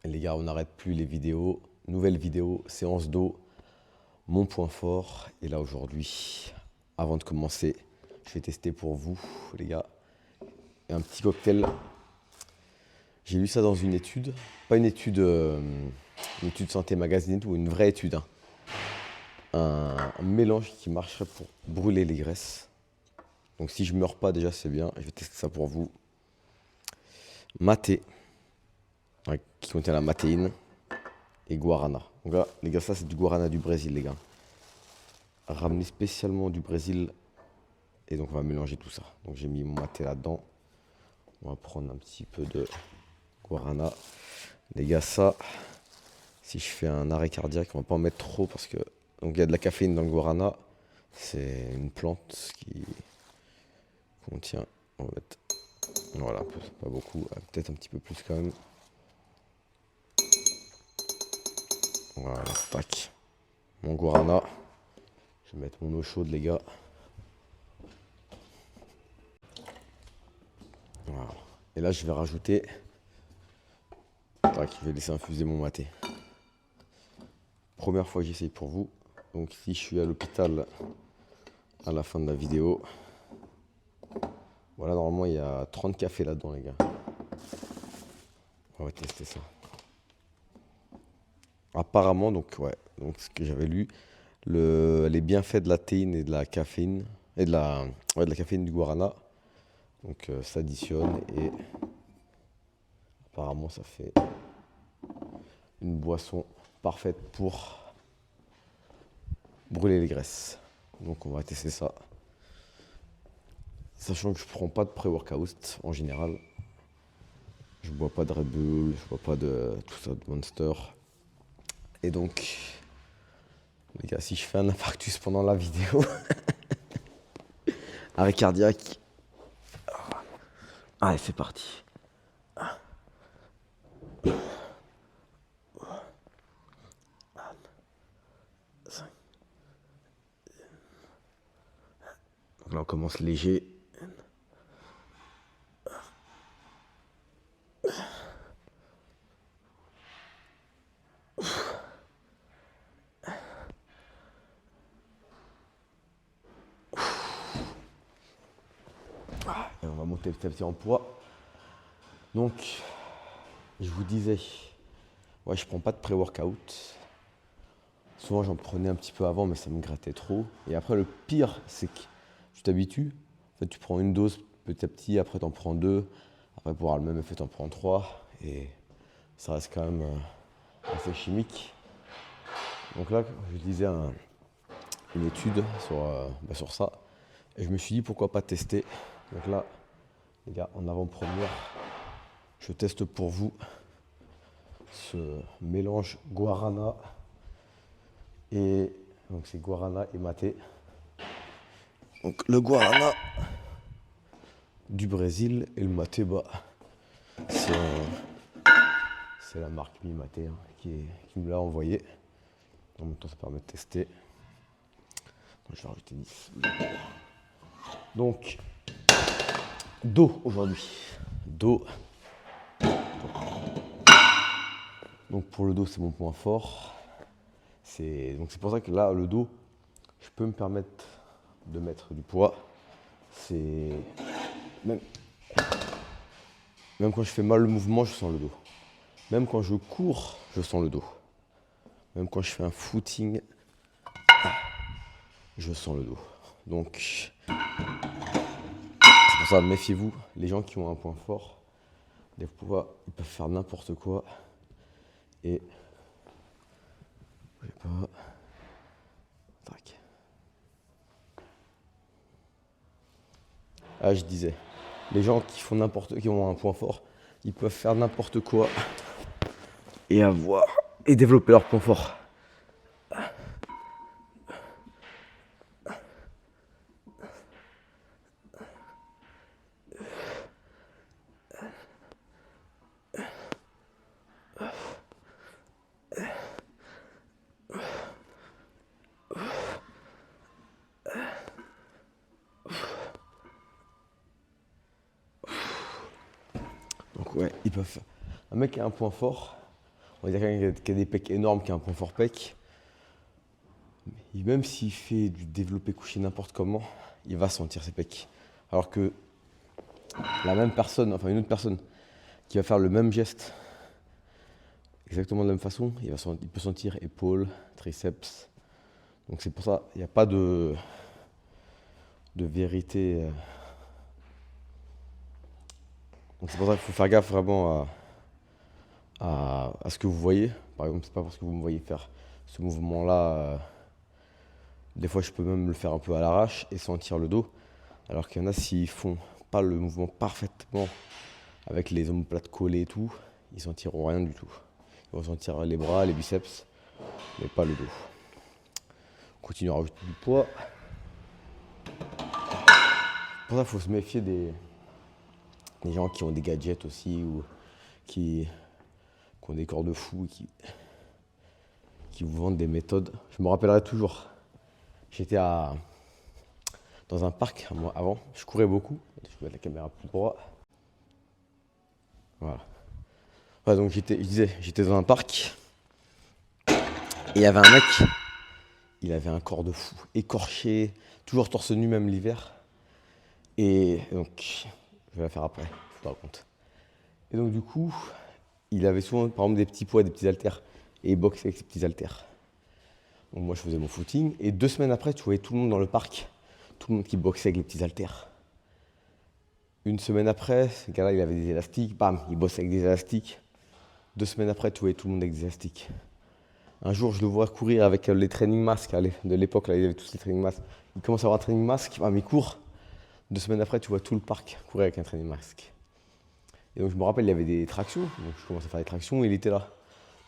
Et les gars, on n'arrête plus les vidéos. Nouvelle vidéo, séance d'eau, mon point fort. Et là aujourd'hui, avant de commencer, je vais tester pour vous, les gars, un petit cocktail. J'ai lu ça dans une étude, pas une étude santé magazine ou une vraie étude. Hein. Un mélange qui marcherait pour brûler les graisses. Donc si je meurs pas déjà, c'est bien. Je vais tester ça pour vous. Maté, qui contient la matéine, et guarana. Donc là, les gars, ça c'est du guarana du Brésil, les gars. Ramené spécialement du Brésil. Et donc on va mélanger tout ça. Donc j'ai mis mon maté là-dedans. On va prendre un petit peu de guarana. Les gars, ça, si je fais un arrêt cardiaque, on va pas en mettre trop parce que donc il y a de la caféine dans le guarana. C'est une plante qui contient. On va mettre voilà, pas beaucoup, peut-être un petit peu plus quand même. Voilà, tac. Mon guarana. Je vais mettre mon eau chaude, les gars. Voilà. Et là, je vais rajouter. Tac, je vais laisser infuser mon maté. Première fois que j'essaye pour vous. Donc, si je suis à l'hôpital à la fin de la vidéo. Voilà, normalement, il y a 30 cafés là-dedans, les gars. On va tester ça. Apparemment, donc, ouais, donc ce que j'avais lu, les bienfaits de la théine et de la caféine, et de la caféine du guarana, donc s'additionnent et apparemment, ça fait une boisson parfaite pour brûler les graisses. Donc, on va tester ça. Sachant que je prends pas de pré-workout en général. Je bois pas de Red Bull, je bois pas de tout ça, de Monster. Et donc, les gars, si je fais un infarctus pendant la vidéo, arrêt cardiaque. Allez, c'est parti. Donc là, on commence léger. Et on va monter petit à petit en poids. Donc, je vous disais, ouais, je prends pas de pré-workout. Souvent, j'en prenais un petit peu avant, mais ça me grattait trop. Et après, le pire, c'est que tu t'habitues. En fait, tu prends une dose petit à petit, après, tu en prends deux. Après, pour avoir le même effet, tu en prends trois. Et ça reste quand même assez chimique. Donc là, je lisais une étude sur ça. Et je me suis dit, pourquoi pas tester. Donc là, les gars, en avant-première, je teste pour vous ce mélange guarana. Et donc c'est guarana et maté. Donc le guarana du Brésil et le maté, bah, c'est la marque Mi Maté hein, qui me l'a envoyé. En même temps, ça permet de tester. Donc, je vais rajouter 10. Donc, dos aujourd'hui. Dos. Donc pour le dos, c'est mon point fort. Donc c'est pour ça que là, le dos, je peux me permettre de mettre du poids. C'est même quand je fais mal le mouvement, je sens le dos. Même quand je cours, je sens le dos. Même quand je fais un footing, je sens le dos. Donc, c'est pour ça, méfiez-vous. Les gens qui ont un point fort, des fois, ils peuvent faire n'importe quoi. Et, je sais pas. Tac. Ah, je disais, les gens qui ont un point fort, ils peuvent faire n'importe quoi et développer leur point fort. Donc ouais, ils peuvent faire. Un mec qui a un point fort, On va dire quelqu'un qui a des pecs énormes, qui a un point fort pec. Et même s'il fait du développé couché n'importe comment, il va sentir ses pecs. Alors que la même personne, enfin une autre personne, qui va faire le même geste, exactement de la même façon, il peut sentir épaules, triceps. Donc c'est pour ça, il n'y a pas de vérité. Donc c'est pour ça qu'il faut faire gaffe vraiment à ce que vous voyez. Par exemple, c'est pas parce que vous me voyez faire ce mouvement-là. Des fois, je peux même le faire un peu à l'arrache et sentir le dos. Alors qu'il y en a, s'ils font pas le mouvement parfaitement avec les omoplates collées et tout, ils sentiront rien du tout. Ils vont sentir les bras, les biceps, mais pas le dos. On continue à rajouter du poids. Pour ça, il faut se méfier des gens qui ont des gadgets aussi ou qui ont des corps de fou, qui vous vendent des méthodes. Je me rappellerai toujours. J'étais dans un parc avant, je courais beaucoup. Je vais mettre la caméra plus droit. Voilà. Ouais, donc j'étais dans un parc et il y avait un mec, il avait un corps de fou, écorché, toujours torse nu même l'hiver. Et donc, je vais la faire après, je te raconte. Et donc du coup, il avait souvent par exemple des petits poids, des petits haltères, et il boxait avec ses petits haltères. Donc moi je faisais mon footing, et 2 semaines après, tu voyais tout le monde dans le parc, tout le monde qui boxait avec les petits haltères. 1 semaine après, ce gars-là il avait des élastiques, bam, il bossait avec des élastiques. 2 semaines après, tu voyais tout le monde avec des élastiques. Un jour, je le vois courir avec les training masks de l'époque, là, il avait tous les training masks. Il commence à avoir un training mask, bam, il court. 2 semaines après, tu vois tout le parc courir avec un training mask. Et donc je me rappelle, il y avait des tractions, donc je commence à faire des tractions, et il était là.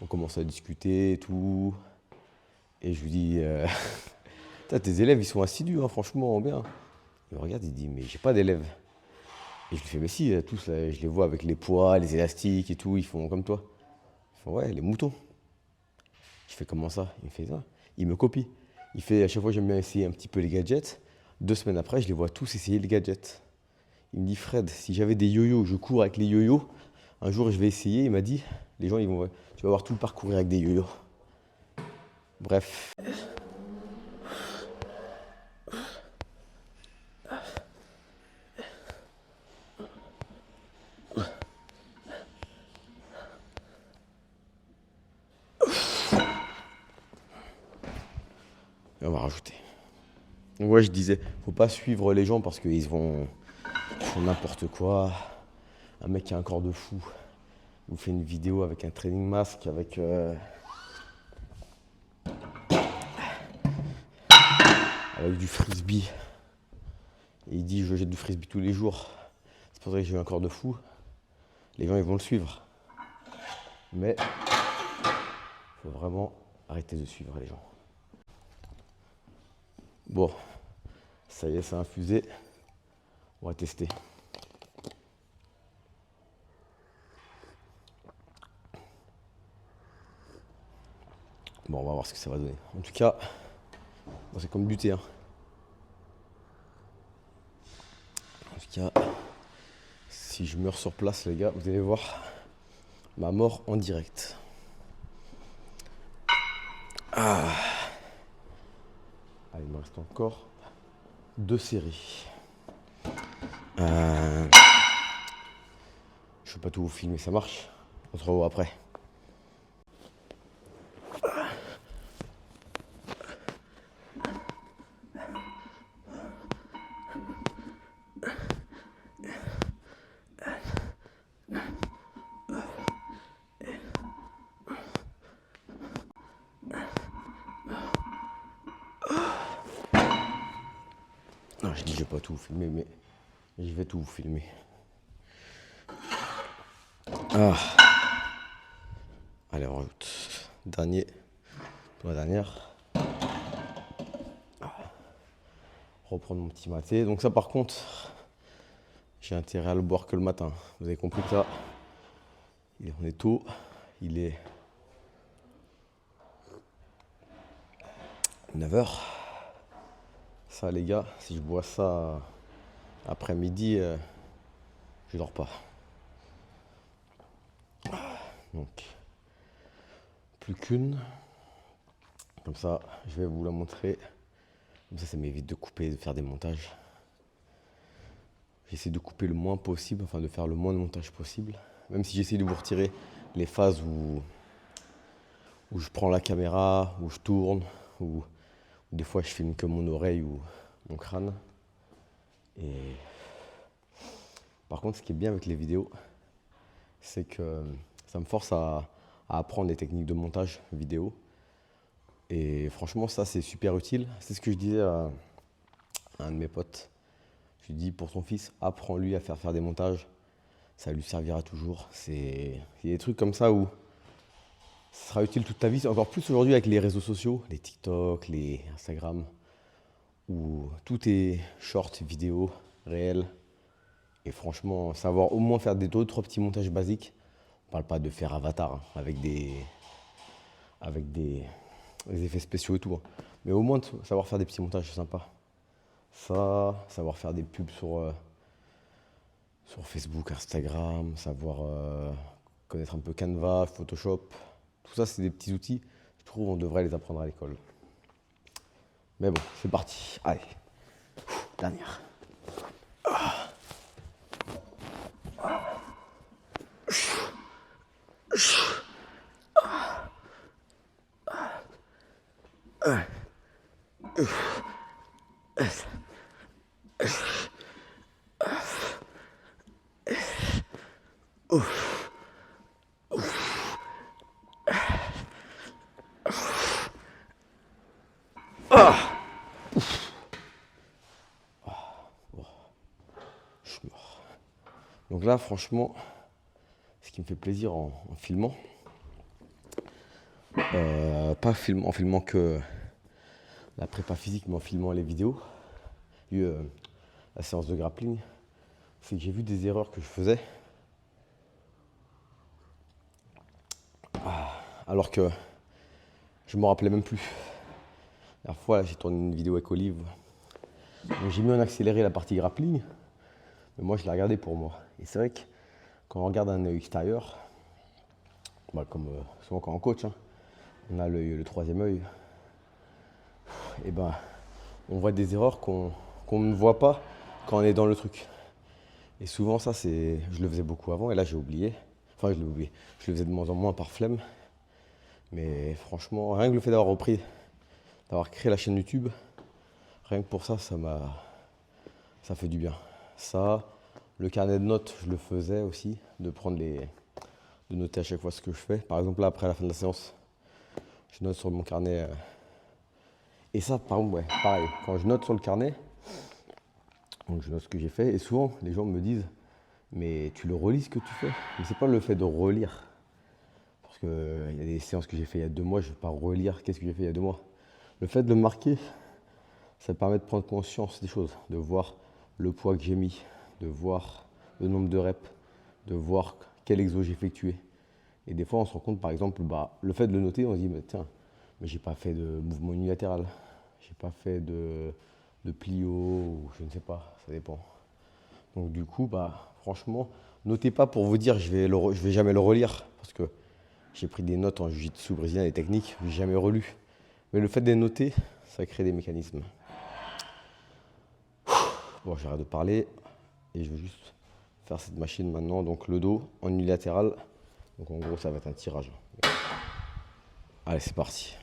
On commence à discuter et tout. Et je lui dis, tes élèves, ils sont assidus, hein, franchement, bien. Il me regarde, il dit, mais j'ai pas d'élèves. Et je lui fais, mais si, tous, là, je les vois avec les poids, les élastiques et tout, ils font comme toi. Ils font, ouais, les moutons. Je fais, comment ça? Il me fait ça. Il me copie. Il fait, à chaque fois, j'aime bien essayer un petit peu les gadgets. 2 semaines après, je les vois tous essayer les gadgets. Il me dit, Fred, si j'avais des yo-yo, je cours avec les yo-yo. Un jour, je vais essayer. Il m'a dit, les gens, tu vas voir tout le parcours avec des yo-yo. Bref. Et on va rajouter. Donc ouais, je disais, faut pas suivre les gens parce qu'ils font n'importe quoi. Un mec qui a un corps de fou, il vous fait une vidéo avec un training mask, avec du frisbee. Et il dit, je jette du frisbee tous les jours. C'est pour ça que j'ai un corps de fou. Les gens, ils vont le suivre. Mais il faut vraiment arrêter de suivre les gens. Bon, ça y est, ça a infusé. On va tester. Bon, on va voir ce que ça va donner. En tout cas, bon, c'est comme du thé. Hein. En tout cas, si je meurs sur place, les gars, vous allez voir ma mort en direct. Ah. Allez, il me reste encore 2 séries. Je ne vais pas tout vous filmer, ça marche. On se revoit après. Non, je dis je vais pas tout vous filmer, mais je vais tout vous filmer. Ah. Allez, on rajoute. Dernier. Pour la dernière. Reprendre mon petit maté. Donc ça par contre, j'ai intérêt à le boire que le matin. Vous avez compris que là, on est tôt. Il est 9h. Ça les gars, si je bois ça après-midi, je dors pas. Donc, plus qu'une. Comme ça, je vais vous la montrer. Comme ça m'évite de couper, de faire des montages. J'essaie de couper le moins possible, enfin de faire le moins de montage possible. Même si j'essaie de vous retirer les phases où je prends la caméra, où je tourne, où des fois je filme que mon oreille ou mon crâne. Et par contre, ce qui est bien avec les vidéos, c'est que ça me force à apprendre les techniques de montage vidéo. Et franchement, ça, c'est super utile. C'est ce que je disais à un de mes potes. Je lui dis, pour ton fils, apprends-lui à faire des montages. Ça lui servira toujours. Il y a des trucs comme ça où ça sera utile toute ta vie. Encore plus aujourd'hui avec les réseaux sociaux, les TikTok, les Instagram, où tout est short, vidéo, réel. Et franchement, savoir au moins faire deux, trois petits montages basiques. On parle pas de faire avatar hein, avec des effets spéciaux et tout. Hein. Mais au moins savoir faire des petits montages, c'est sympa. Ça, savoir faire des pubs sur Facebook, Instagram, savoir connaître un peu Canva, Photoshop. Tout ça, c'est des petits outils. Je trouve qu'on devrait les apprendre à l'école. Mais bon, c'est parti. Allez, dernière. Je suis mort. Donc là, franchement, ce qui me fait plaisir en filmant, pas en filmant que la prépa physique, mais en filmant les vidéos, la séance de grappling, c'est que j'ai vu des erreurs que je faisais. Alors que je ne me rappelais même plus. La dernière fois, j'ai tourné une vidéo avec Olive. Donc j'ai mis en accéléré la partie grappling, mais moi je l'ai regardé pour moi. Et c'est vrai que quand on regarde un œil extérieur, comme souvent quand on coach, hein, on a le troisième œil, et on voit des erreurs qu'on ne voit pas quand on est dans le truc. Et souvent ça, je le faisais beaucoup avant et là j'ai oublié. Enfin je l'ai oublié. Je le faisais de moins en moins par flemme. Mais franchement, rien que le fait d'avoir repris, d'avoir créé la chaîne YouTube, rien que pour ça, ça fait du bien. Ça, le carnet de notes, je le faisais aussi, de noter à chaque fois ce que je fais. Par exemple, là, après la fin de la séance, je note sur mon carnet. Et ça, par exemple, ouais, pareil, quand je note sur le carnet, donc je note ce que j'ai fait, et souvent, les gens me disent, mais tu le relis ce que tu fais. Mais c'est pas le fait de relire. Parce qu'il y a des séances que j'ai fait il y a 2 mois, je ne vais pas relire qu'est-ce que j'ai fait il y a 2 mois. Le fait de le marquer, ça permet de prendre conscience des choses, de voir le poids que j'ai mis, de voir le nombre de reps, de voir quel exo j'ai effectué. Et des fois, on se rend compte, par exemple, le fait de le noter, on se dit, tiens, mais j'ai pas fait de mouvement unilatéral, j'ai pas fait de plio, ou je ne sais pas, ça dépend. Donc du coup, franchement, notez pas pour vous dire, je vais jamais le relire, parce que j'ai pris des notes en jiu-jitsu brésilien, des techniques, je n'ai jamais relu. Mais le fait de les noter, ça crée des mécanismes. Bon, j'arrête de parler et je vais juste faire cette machine maintenant. Donc le dos en unilatéral. Donc en gros, ça va être un tirage. Allez, c'est parti.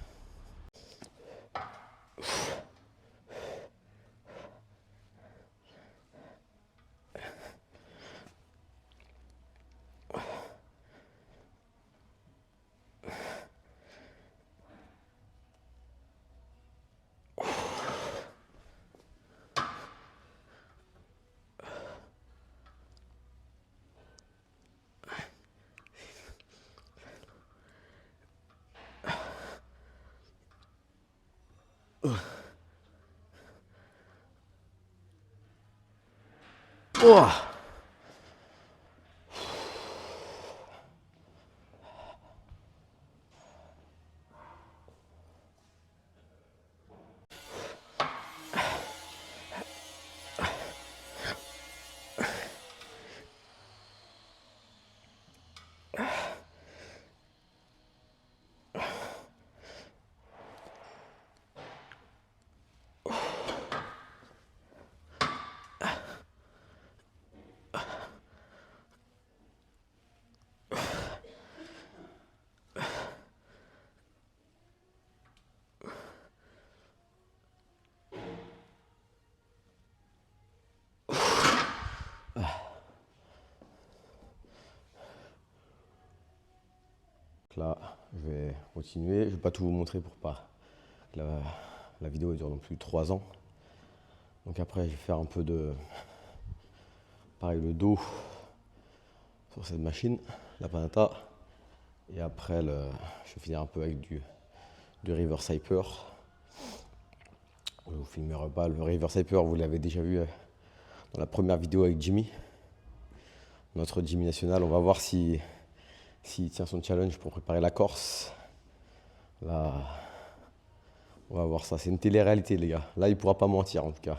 Oh. Donc là, je vais continuer. Je ne vais pas tout vous montrer pour pas que la vidéo dure non plus 3 ans. Donc après, je vais faire un peu de, pareil, le dos sur cette machine, la Panata. Et après, je vais finir un peu avec du reverse hyper. Je ne vous filmerai pas. Le reverse hyper, vous l'avez déjà vu dans la première vidéo avec Jimmy. Notre Jimmy national. On va voir s'il tient son challenge pour préparer la Corse. Là, on va voir ça. C'est une télé-réalité, les gars. Là, il ne pourra pas mentir, en tout cas.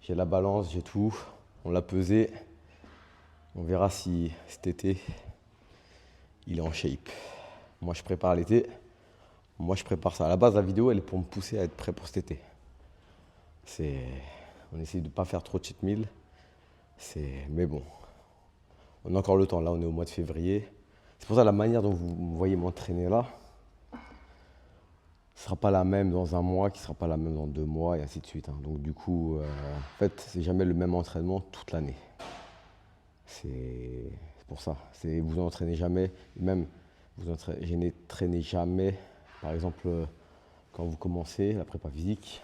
J'ai la balance, j'ai tout. On l'a pesé. On verra si cet été, il est en shape. Moi, je prépare l'été. Moi, je prépare ça. À la base, la vidéo, elle est pour me pousser à être prêt pour cet été. On essaye de ne pas faire trop de cheat meal. Mais bon, on a encore le temps. Là, on est au mois de février. C'est pour ça la manière dont vous me voyez m'entraîner là, ne sera pas la même dans un mois, qui ne sera pas la même dans 2 mois, et ainsi de suite. Donc du coup, en fait, c'est jamais le même entraînement toute l'année. C'est pour ça. Vous entraînez jamais, même je n'ai traîné jamais. Par exemple, quand vous commencez la prépa physique,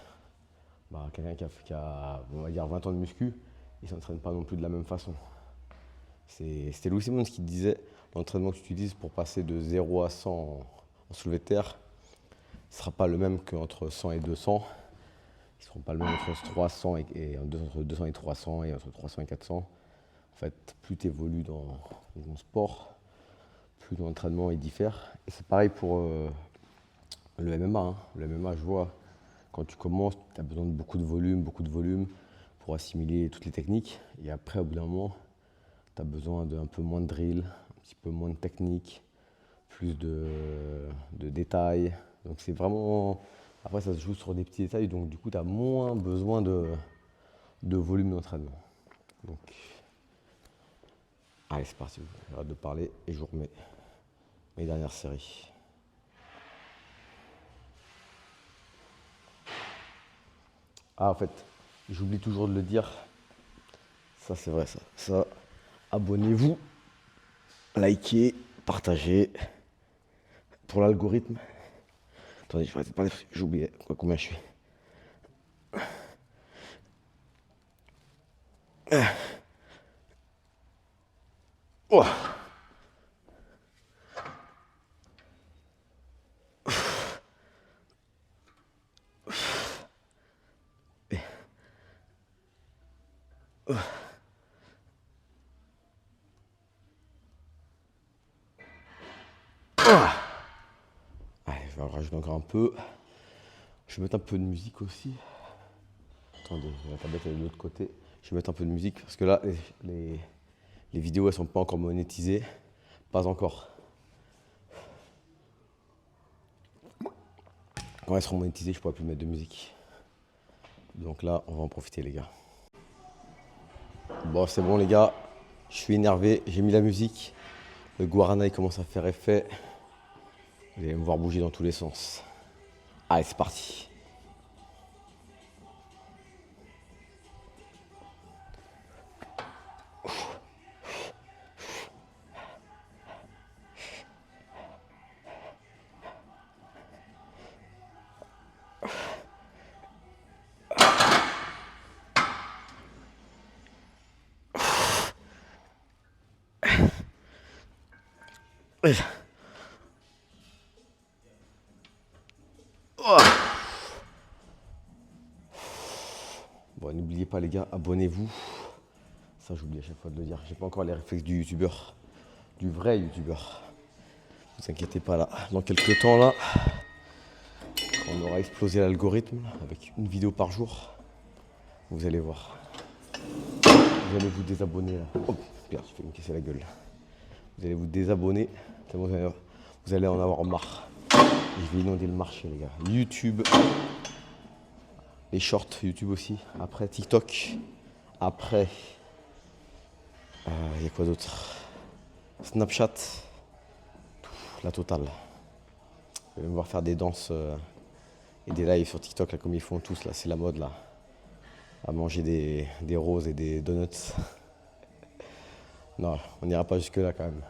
quelqu'un qui a, on va dire, 20 ans de muscu, il ne s'entraîne pas non plus de la même façon. C'était Louis Simmons qui disait, l'entraînement que tu utilises pour passer de 0 à 100 en soulevé de terre, ne sera pas le même qu'entre 100 et 200. Ils ne seront pas le même entre 300 entre 200 et 300 et entre 300 et 400. En fait, plus tu évolues dans ton sport, plus ton entraînement il diffère. Et c'est pareil pour le MMA. Hein. Le MMA, je vois, quand tu commences, tu as besoin de beaucoup de volume pour assimiler toutes les techniques. Et après, au bout d'un moment, tu as besoin d'un peu moins de drill, un petit peu moins de technique, plus de détails. Donc c'est vraiment... Après, ça se joue sur des petits détails, donc du coup, tu as moins besoin de volume d'entraînement. Donc, allez, c'est parti. J'arrête de parler et je vous remets mes dernières séries. Ah, en fait, j'oublie toujours de le dire. Ça, c'est vrai, ça. Ça, abonnez-vous, likez, partagez pour l'algorithme. Attendez, je vais arrêter de parler parce que j'ai oublié combien je suis. Oh. Allez, je vais en rajouter encore un peu. Je vais mettre un peu de musique aussi. Attendez, la tablette est de l'autre côté. Je vais mettre un peu de musique parce que là, les vidéos, elles sont pas encore monétisées. Pas encore. Quand elles seront monétisées, je pourrai plus mettre de musique. Donc là, on va en profiter, les gars. Bon, c'est bon, les gars. Je suis énervé. J'ai mis la musique. Le guarana, il commence à faire effet. Vous allez me voir bouger dans tous les sens. Allez, c'est parti. Bon, n'oubliez pas, les gars, abonnez-vous. Ça, j'oublie à chaque fois de le dire. J'ai pas encore les réflexes du youtubeur, du vrai youtubeur. Ne vous inquiétez pas, là. Dans quelques temps, là, quand on aura explosé l'algorithme avec une vidéo par jour, vous allez voir. Vous allez vous désabonner, là. Oh, merde, je vais me casser la gueule. Vous allez vous désabonner. Vous allez en avoir marre. Je vais inonder le marché, les gars. YouTube. Les shorts YouTube aussi. Après TikTok. Après, il y a quoi d'autre? Snapchat. La totale. Vous allez me voir faire des danses et des lives sur TikTok là, comme ils font tous là. C'est la mode là. À manger des roses et des donuts. Non, on n'ira pas jusque là quand même.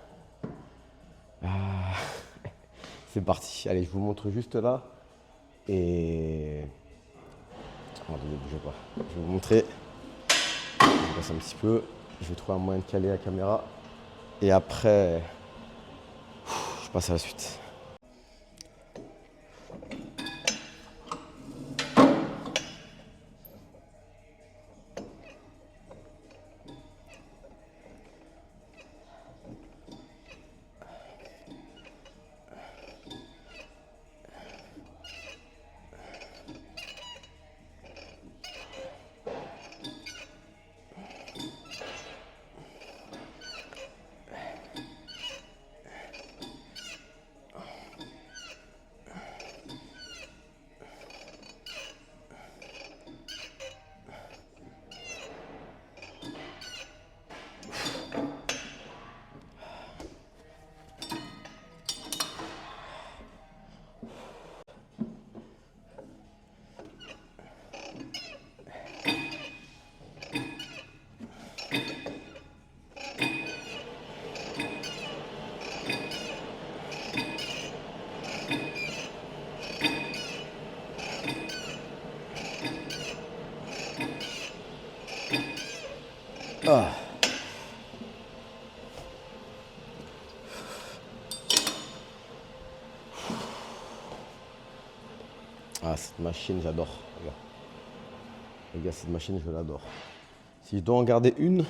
C'est parti. Allez, je vous montre juste là. Et... Attendez, ne bougez pas. Je vais vous montrer. Je passe un petit peu. Je vais trouver un moyen de caler la caméra. Et après, je passe à la suite. Ah. Ah, cette machine, j'adore. Les gars, cette machine, je l'adore. Si je dois en garder une,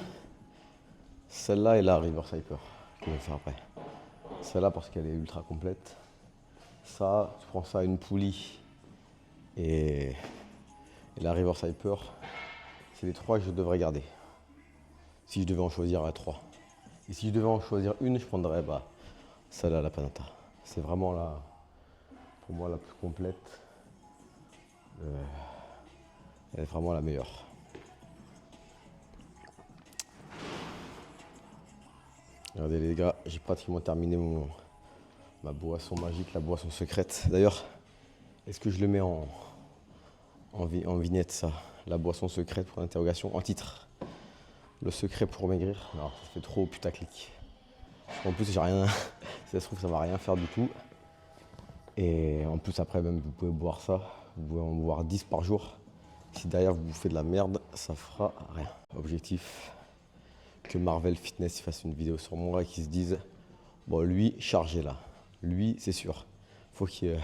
celle-là et la River Hyper, que je vais faire après. Celle-là parce qu'elle est ultra complète. Ça, tu prends ça à une poulie et la River Hyper, c'est les trois que je devrais garder. Si je devais en choisir trois. Et si je devais en choisir une, je prendrais celle-là, la Panata. C'est vraiment pour moi la plus complète. Elle est vraiment la meilleure. Regardez les gars, j'ai pratiquement terminé ma boisson magique, la boisson secrète. D'ailleurs, est-ce que je le mets en vignette ça? La boisson secrète pour l'interrogation, en titre. Le secret pour maigrir. Non, ça fait trop putaclic. En plus, j'ai rien. Si ça se trouve, ça va rien faire du tout. Et en plus, après, même, vous pouvez boire ça. Vous pouvez en boire 10 par jour. Si derrière vous bouffez de la merde, ça fera rien. Objectif, que Marvel Fitness fasse une vidéo sur moi et qu'ils se disent bon, lui, chargé là. Lui, c'est sûr. Faut qu'il.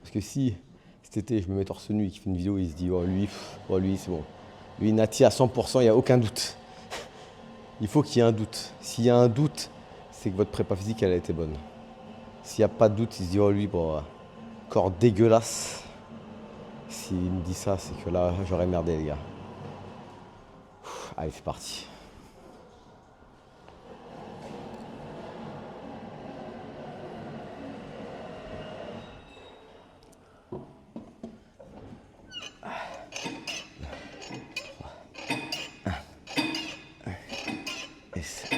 Parce que si cet été, je me mets torse nu et qu'il fait une vidéo et il se dit oh, lui, c'est bon. Lui, Nati à 100%, il n'y a aucun doute. Il faut qu'il y ait un doute. S'il y a un doute, c'est que votre prépa physique, elle a été bonne. S'il n'y a pas de doute, il se dit oh, lui, bon, corps dégueulasse. S'il me dit ça, c'est que là, j'aurais merdé, les gars. Allez, c'est parti. Et 7.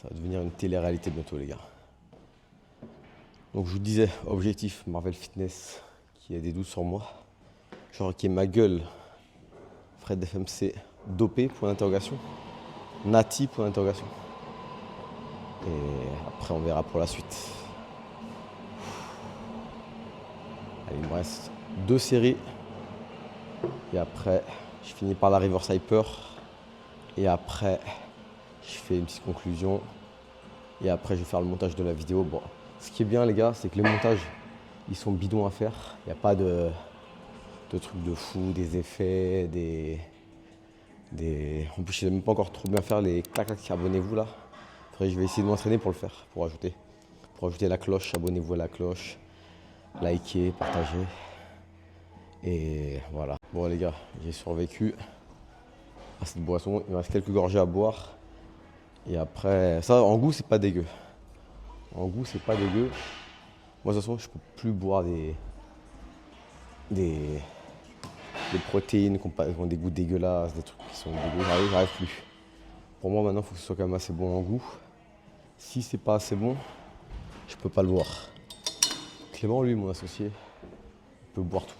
Ça va devenir une télé-réalité bientôt, les gars. Donc je vous disais, objectif Marvel Fitness, qui a des doutes sur moi. Genre qui est ma gueule, Fred FMC, dopé, point d'interrogation. Nati, point d'interrogation. Et après on verra pour la suite. Allez, il me reste 2 séries. Et après, je finis par la River Hyper. Et après, je fais une petite conclusion. Et après, je vais faire le montage de la vidéo. Bon, ce qui est bien, les gars, c'est que les montages, ils sont bidons à faire. Il n'y a pas de trucs de fou, des effets, En plus, je ne sais même pas encore trop bien faire les clac-clac, abonnez-vous là. Après, je vais essayer de m'entraîner pour le faire, pour ajouter la cloche, abonnez-vous à la cloche, likez, partagez. Et voilà. Bon les gars, j'ai survécu à cette boisson. Il me reste quelques gorgées à boire. Et après, ça en goût c'est pas dégueu. En goût c'est pas dégueu. Moi de toute façon je peux plus boire des protéines qui ont des goûts dégueulasses, des trucs qui sont dégueux. J'arrive plus. Pour moi, maintenant, il faut que ce soit quand même assez bon en goût. Si c'est pas assez bon, je peux pas le boire. Clément, lui, mon associé, il peut boire tout.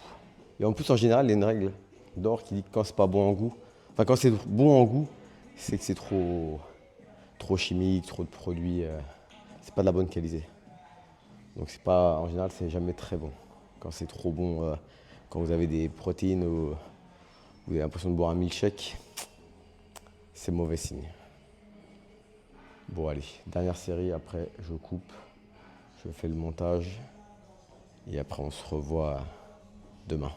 Et en plus, en général, il y a une règle d'or qui dit que quand c'est pas bon en goût, enfin quand c'est bon en goût, c'est que c'est trop chimique, trop de produits, c'est pas de la bonne qualité. Donc c'est pas, en général, c'est jamais très bon. Quand c'est trop bon, quand vous avez des protéines ou vous avez l'impression de boire un milkshake, c'est mauvais signe. Bon allez, dernière série, après je coupe, je fais le montage et après on se revoit demain.